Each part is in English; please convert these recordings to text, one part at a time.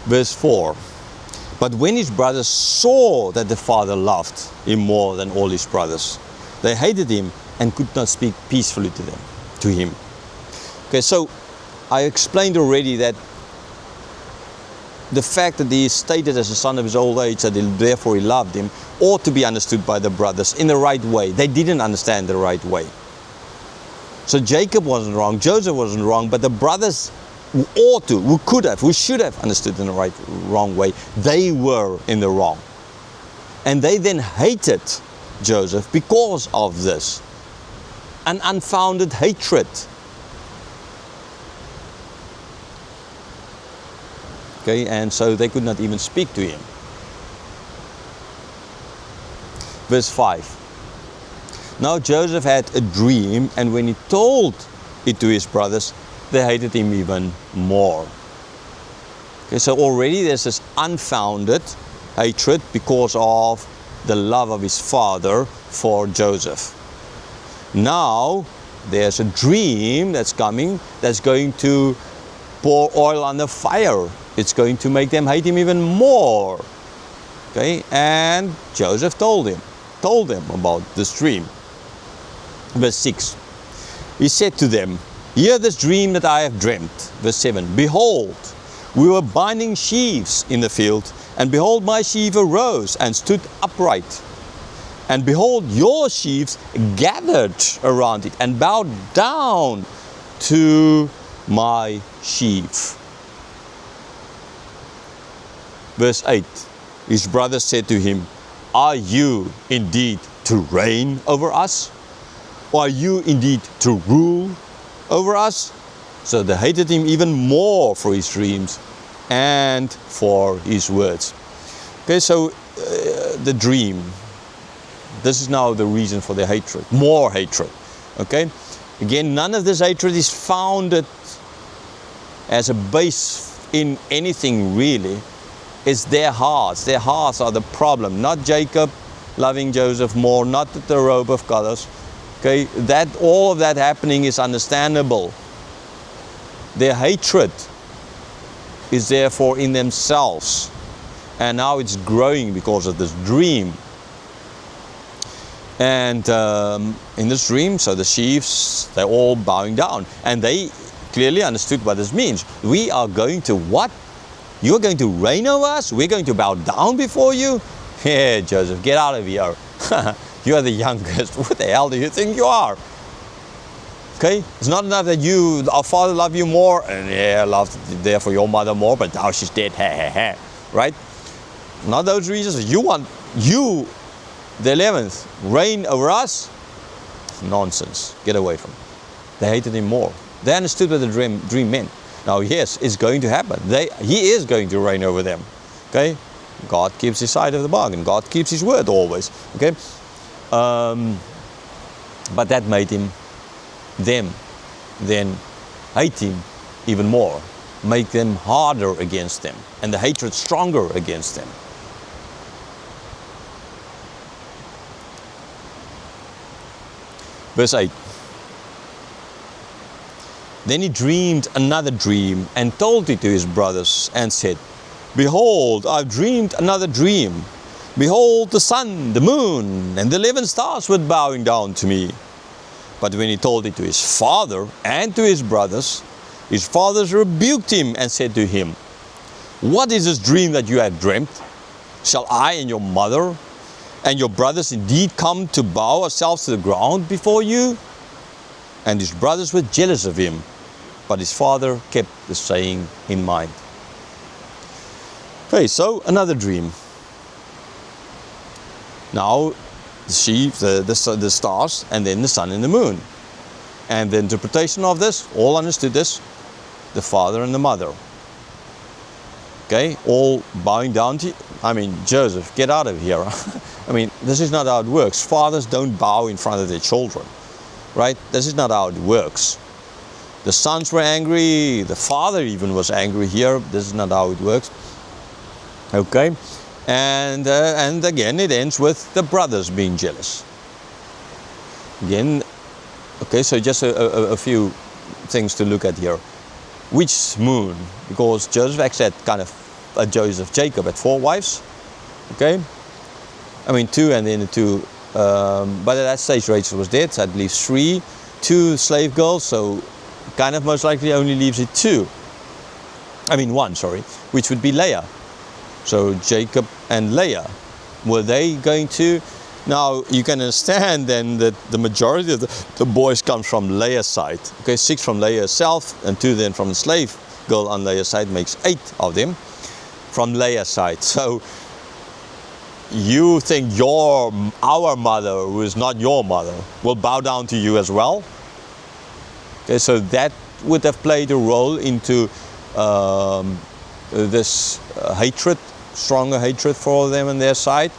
Verse 4. But when his brothers saw that the father loved him more than all his brothers, they hated him and could not speak peacefully to him. Okay, so I explained already that the fact that he is stated as a son of his old age, that therefore he loved him, ought to be understood by the brothers in the right way. They didn't understand the right way. So Jacob wasn't wrong, Joseph wasn't wrong, but the brothers who ought to, who could have, who should have understood in the wrong way, they were in the wrong. And they then hated Joseph because of this. An unfounded hatred. Okay, and so they could not even speak to him. Verse 5. Now Joseph had a dream, and when he told it to his brothers, they hated him even more. Okay, so already there's this unfounded hatred because of the love of his father for Joseph. Now there's a dream that's coming that's going to pour oil on the fire. It's going to make them hate him even more. Okay, and Joseph told them about this dream. Verse 6. He said to them, hear this dream that I have dreamt. Verse 7. Behold, we were binding sheaves in the field, and behold, my sheaf arose and stood upright. And behold, your sheaves gathered around it and bowed down to my sheaf. Verse 8. His brothers said to him, are you indeed to reign over us? Or are you indeed to rule over us? So they hated him even more for his dreams and for his words. Okay, so the dream. This is now the reason for their hatred. More hatred. Okay? Again, none of this hatred is founded as a base in anything really. It's their hearts. Their hearts are the problem. Not Jacob loving Joseph more, not the robe of colors. Okay, that all of that happening is understandable. Their hatred is therefore in themselves, and now it's growing because of this dream. And in this dream, so the sheaves, they're all bowing down, and they clearly understood what this means. We are going to what? You are going to reign over us? We're going to bow down before you? Yeah, Joseph, get out of here. You are the youngest. What the hell do you think you are? Okay? It's not enough that our father loved you more, and yeah, loved therefore your mother more, but now she's dead. Right? Not those reasons. You want, the 11th, reign over us? Nonsense. Get away from him. They hated him more. They understood what the dream meant. Now, yes, it's going to happen. He is going to reign over them. Okay? God keeps his side of the bargain. God keeps his word always. Okay? But that made them then hate him even more. Make them harder against them. And the hatred stronger against them. Verse 8. Then he dreamed another dream and told it to his brothers and said, behold, I've dreamed another dream. Behold, the sun, the moon, and the 11 stars were bowing down to me. But when he told it to his father and to his brothers rebuked him and said to him, what is this dream that you have dreamt? Shall I and your mother and your brothers indeed come to bow ourselves to the ground before you? And his brothers were jealous of him, but his father kept the saying in mind. Okay, so another dream. Now, the sheaf, the stars, and then the sun and the moon. And the interpretation of this, all understood this, the father and the mother. Okay, all bowing down to you. I mean, Joseph, get out of here. I mean, this is not how it works. Fathers don't bow in front of their children. Right? This is not how it works. The sons were angry. The father even was angry here. This is not how it works. Okay? And again, it ends with the brothers being jealous. Again, okay, so just a few things to look at here. Which moon? Because Joseph actually had kind of Jacob had 4 wives, okay? I mean 2 and then the 2, but at that stage Rachel was dead, so that leaves 3, 2 slave girls, so kind of most likely only leaves it 1, sorry, which would be Leah. So Jacob and Leah, were they going to? Now you can understand then that the majority of the boys comes from Leah's side. Okay, 6 from Leah herself and 2 then from the slave girl on Leah's side, makes 8 of them from Leah's side. So you think our mother, who is not your mother, will bow down to you as well? Okay, so that would have played a role into this hatred, stronger hatred for them on their side.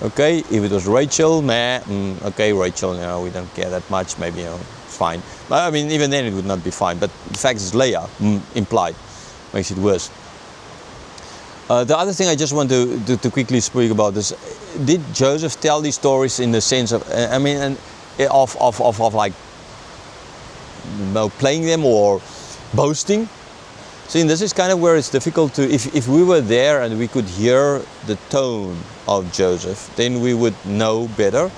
Okay, if it was Rachel, okay, Rachel, we don't care that much, maybe, it's fine. But I mean, even then it would not be fine. But the fact is Leah, implied, makes it worse. The other thing I just want to quickly speak about is, did Joseph tell these stories in the sense of, of like, playing them or boasting? See, this is kind of where it's difficult to, if we were there and we could hear the tone of Joseph, then we would know better.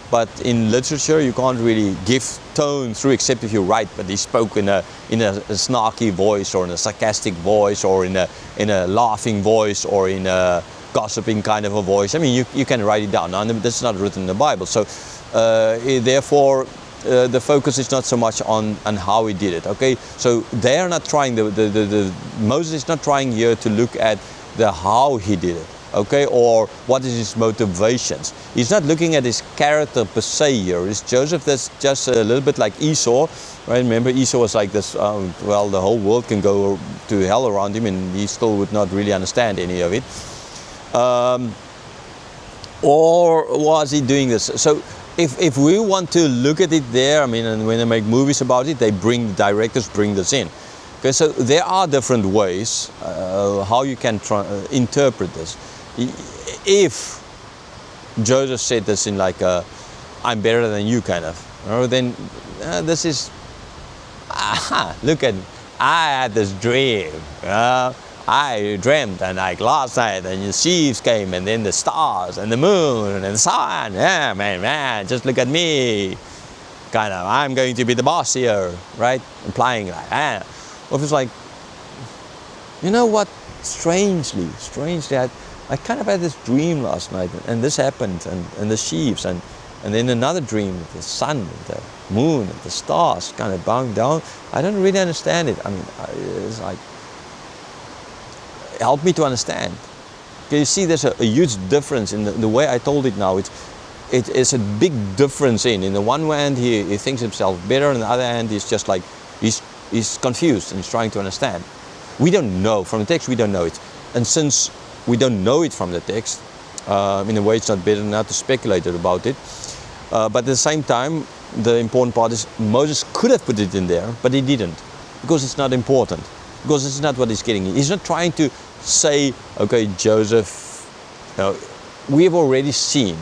But in literature, you can't really give tone through, except if you write. But he spoke in a snarky voice, or in a sarcastic voice, or in a laughing voice, or in a gossiping kind of a voice. I mean, you can write it down. Now, this is not written in the Bible. So, therefore, the focus is not so much on how he did it. Okay, so they are not trying. Moses is not trying here to look at the how he did it. Okay, or what is his motivations. He's not looking at his character per se here. It's Joseph that's just a little bit like Esau, right? Remember, Esau was like this, well, the whole world can go to hell around him and he still would not really understand any of it. Or was he doing this? So if we want to look at it there, I mean, and when they make movies about it, the directors bring this in. Okay, so there are different ways how you can interpret this. If Joseph said this in like a "I'm better than you" kind of, then this is, look at, I had this dream. I dreamt, and like last night, and the sheaves came, and then the stars, and the moon, and the sun. Yeah, man, just look at me. Kind of, I'm going to be the boss here, right? Implying like, Or if it's like, you know what? Strangely, I kind of had this dream last night, and this happened, and the sheaves, and then another dream, the sun, and the moon, and the stars kind of bowing down. I don't really understand it. I mean, it's like, help me to understand. Can you see there's a huge difference in the way I told it now? It is a big difference in the one hand he thinks himself better, and the other hand he's just like, he's confused and he's trying to understand. We don't know, from the text we don't know it. And since we don't know it from the text, in a way it's not better now to speculate about it. But at the same time, the important part is Moses could have put it in there, but he didn't. Because it's not important. Because it's not what he's getting. He's not trying to say, okay, Joseph, we have already seen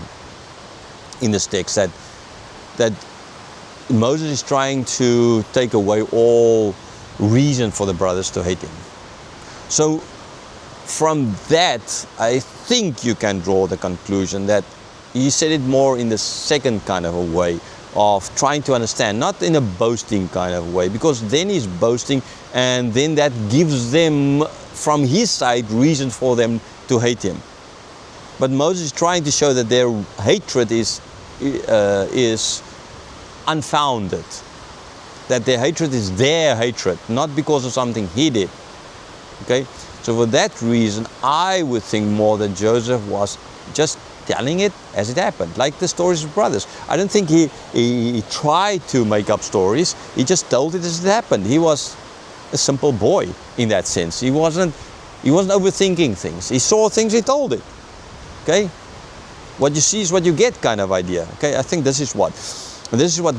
in this text that Moses is trying to take away all reason for the brothers to hate him. So from that, I think you can draw the conclusion that he said it more in the second kind of a way of trying to understand, not in a boasting kind of way, because then he's boasting and then that gives them, from his side, reason for them to hate him. But Moses is trying to show that their hatred is unfounded, that their hatred is their hatred, not because of something he did. Okay, so for that reason, I would think more that Joseph was just telling it as it happened, like the stories of brothers. I don't think he tried to make up stories. He just told it as it happened. He was a simple boy in that sense. He wasn't overthinking things. He saw things, he told it. Okay, what you see is what you get, kind of idea. Okay, I think this is what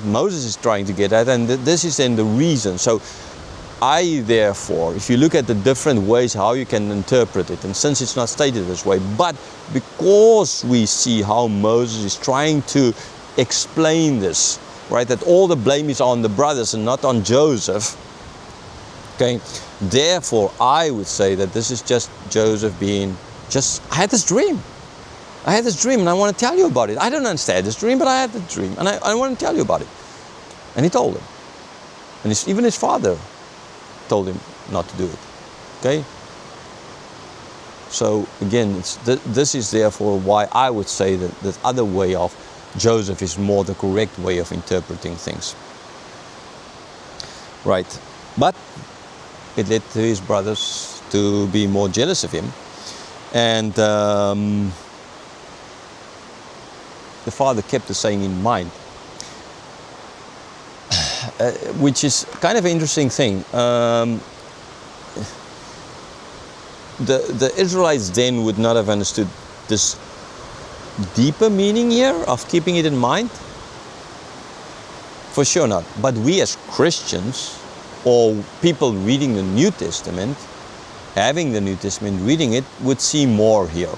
Moses is trying to get at, and this is then the reason. So I, therefore, if you look at the different ways how you can interpret it, and since it's not stated this way, but because we see how Moses is trying to explain this, right, that all the blame is on the brothers and not on Joseph, Okay, therefore I would say that this is just Joseph being I had this dream. I had this dream and I want to tell you about it. I don't understand this dream, but I had the dream and I want to tell you about it. And he told him. And even his father told him not to do it. Okay? So again, this is therefore why I would say that the other way of Joseph is more the correct way of interpreting things. Right. But it led to his brothers to be more jealous of him. And the father kept the saying in mind, which is kind of an interesting thing. The Israelites then would not have understood this deeper meaning here of keeping it in mind. For sure not. But we as Christians, or people reading the New Testament, having the New Testament, reading it, would see more here.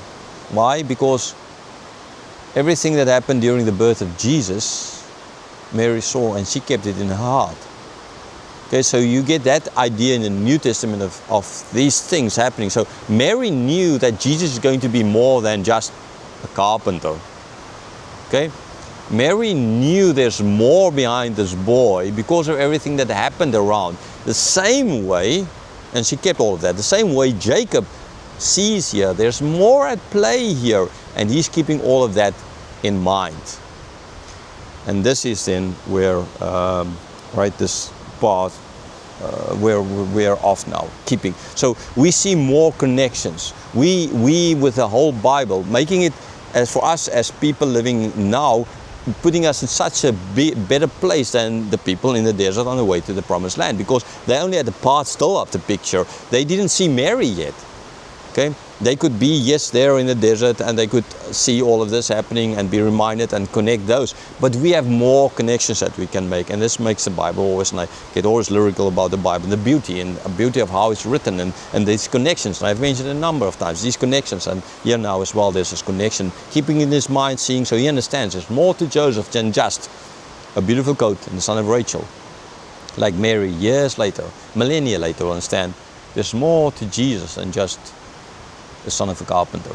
Why? Because everything that happened during the birth of Jesus, Mary saw and she kept it in her heart. Okay, so you get that idea in the New Testament of these things happening. So Mary knew that Jesus is going to be more than just a carpenter. Okay? Mary knew there's more behind this boy because of everything that happened around. The same way, and she kept all of that, the same way Jacob sees here, there's more at play here, and he's keeping all of that in mind. And this is then where, this part where we're off now, keeping. So we see more connections. We with the whole Bible, making it, as for us as people living now, putting us in such a better place than the people in the desert on the way to the promised land, because they only had the part still of the picture. They didn't see Mary yet. Okay, they could be, yes, there in the desert, and they could see all of this happening and be reminded and connect those. But we have more connections that we can make, and this makes the Bible always, and I get always lyrical about the Bible, the beauty of how it's written, and these connections. And I've mentioned a number of times these connections, and here now as well there's this connection, keeping in his mind, seeing, so he understands there's more to Joseph than just a beautiful coat and the son of Rachel. Like Mary, years later, millennia later, will understand there's more to Jesus than just the son of a carpenter.